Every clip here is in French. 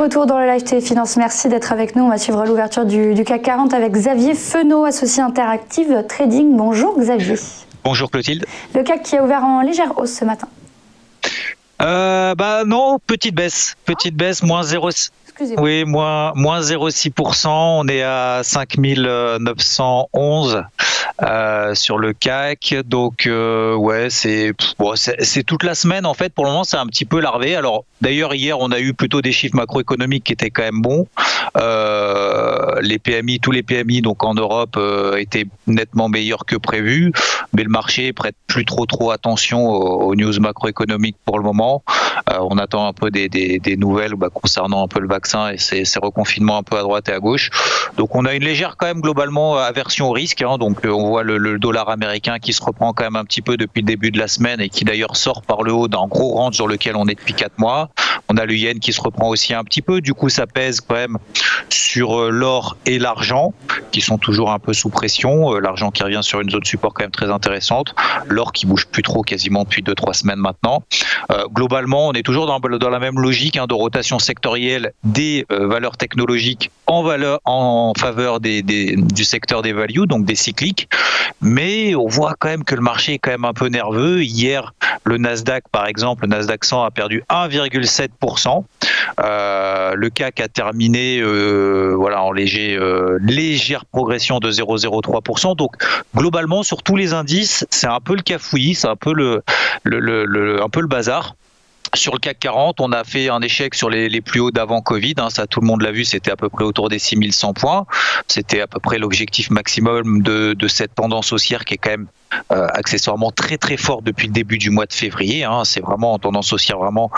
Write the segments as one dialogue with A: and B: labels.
A: retour dans le live TV Finance. Merci d'être avec nous. On va suivre l'ouverture du CAC 40 avec Xavier Fenot, associé Interactive Trading. Bonjour Xavier.
B: Bonjour Clotilde.
A: Le CAC qui a ouvert en légère hausse ce matin.
B: Non, petite baisse, moins 0. Oui, moins 0,6%. On est à 5911 sur le CAC. Donc c'est toute la semaine en fait. Pour le moment, c'est un petit peu larvé. Alors d'ailleurs hier, on a eu plutôt des chiffres macroéconomiques qui étaient quand même bons. Les PMI, tous les PMI donc en Europe étaient nettement meilleurs que prévu, mais le marché prête plus trop attention aux news macroéconomiques pour le moment. On attend un peu des nouvelles concernant un peu le vaccin et ses reconfinements un peu à droite et à gauche. Donc on a une légère quand même globalement aversion au risque. Donc on voit le dollar américain qui se reprend quand même un petit peu depuis le début de la semaine et qui d'ailleurs sort par le haut d'un gros range sur lequel on est depuis 4 mois. On a le yen qui se reprend aussi un petit peu. Du coup, ça pèse quand même sur l'or et l'argent qui sont toujours un peu sous pression. L'argent qui revient sur une zone support quand même très intéressante. L'or qui bouge plus trop quasiment depuis 2-3 semaines maintenant. Globalement, on est toujours dans la même logique de rotation sectorielle des valeurs technologiques en faveur du secteur des values, donc des cycliques. Mais on voit quand même que le marché est quand même un peu nerveux. Hier, le Nasdaq, par exemple, le Nasdaq 100 a perdu 1,7%. Le CAC a terminé en légère progression de 0,03%. Donc globalement, sur tous les indices, c'est un peu le cafouillis, c'est un peu un peu le bazar. Sur le CAC 40, on a fait un échec sur les plus hauts d'avant Covid. Ça, tout le monde l'a vu, c'était à peu près autour des 6100 points. C'était à peu près l'objectif maximum de cette tendance haussière qui est quand même accessoirement très fort depuis le début du mois de février. C'est vraiment en tendance haussière vraiment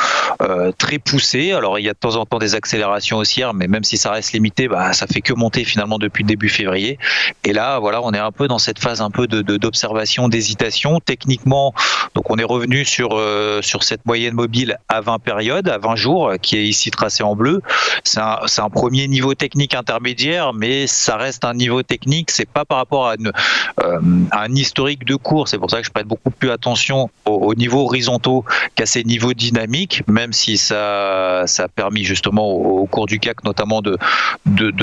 B: très poussée. Alors il y a de temps en temps des accélérations haussières, mais même si ça reste limité, ça fait que monter finalement depuis le début février. Et là, voilà, on est un peu dans cette phase un peu d'observation, d'hésitation. Techniquement, donc on est revenu sur cette moyenne mobile à 20 périodes, à 20 jours, qui est ici tracée en bleu. C'est un premier niveau technique intermédiaire, mais ça reste un niveau technique. C'est pas par rapport à un historique de cours. C'est pour ça que je prête beaucoup plus attention aux niveaux horizontaux qu'à ces niveaux dynamiques, même si ça a permis justement au cours du CAC notamment de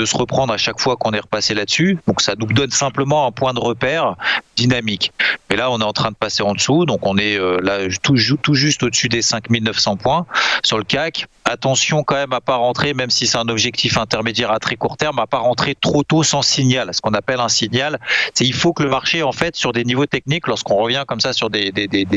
B: se reprendre à chaque fois qu'on est repassé là-dessus. Donc ça nous donne simplement un point de repère dynamique. Mais là, on est en train de passer en dessous, donc on est là tout juste au-dessus des 5900 points sur le CAC. Attention quand même à pas rentrer, même si c'est un objectif intermédiaire à très court terme, à pas rentrer trop tôt sans signal. Ce qu'on appelle un signal, c'est il faut que le marché, en fait, sur des niveaux techniques, lorsqu'on revient comme ça sur des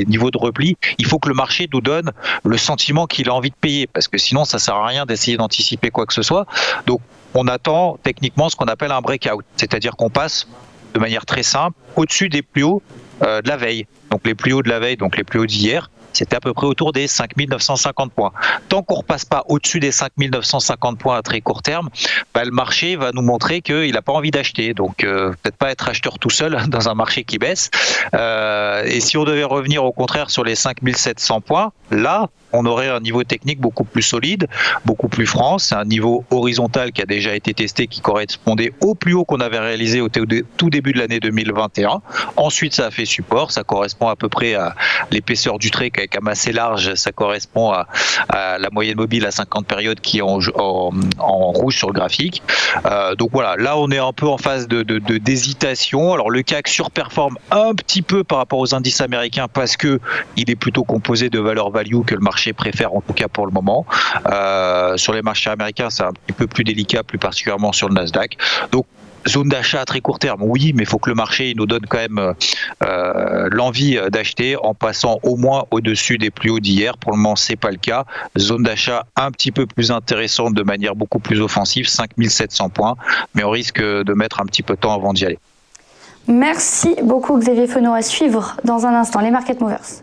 B: niveaux de repli, il faut que le marché nous donne le sentiment qu'il a envie de payer, parce que sinon ça sert à rien d'essayer d'anticiper quoi que ce soit. Donc on attend techniquement ce qu'on appelle un breakout, c'est-à-dire qu'on passe de manière très simple au-dessus des plus hauts de la veille. Donc les plus hauts de la veille, donc les plus hauts d'hier, c'était à peu près autour des 5950 points. Tant qu'on ne repasse pas au-dessus des 5950 points à très court terme, le marché va nous montrer qu'il n'a pas envie d'acheter. Donc peut-être pas être acheteur tout seul dans un marché qui baisse. Et si on devait revenir au contraire sur les 5700 points, là, on aurait un niveau technique beaucoup plus solide, beaucoup plus franc. C'est un niveau horizontal qui a déjà été testé, qui correspondait au plus haut qu'on avait réalisé au tout début de l'année 2021. Ensuite, ça a fait support. Ça correspond à peu près à l'épaisseur du trait qui est quand même assez large. Ça correspond à la moyenne mobile à 50 périodes qui est en rouge sur le graphique. Donc voilà, là on est un peu en phase d'hésitation. Alors le CAC surperforme un petit peu par rapport aux indices américains parce que il est plutôt composé de valeurs value que le marché préfère, en tout cas pour le moment. Sur les marchés américains, c'est un petit peu plus délicat, plus particulièrement sur le Nasdaq. Donc zone d'achat à très court terme, oui, mais il faut que le marché nous donne quand même l'envie d'acheter en passant au moins au-dessus des plus hauts d'hier. Pour le moment, c'est pas le cas. Zone d'achat un petit peu plus intéressante de manière beaucoup plus offensive, 5700 points, mais on risque de mettre un petit peu de temps avant d'y aller.
A: Merci beaucoup Xavier Fenot. À suivre dans un instant les Market Movers.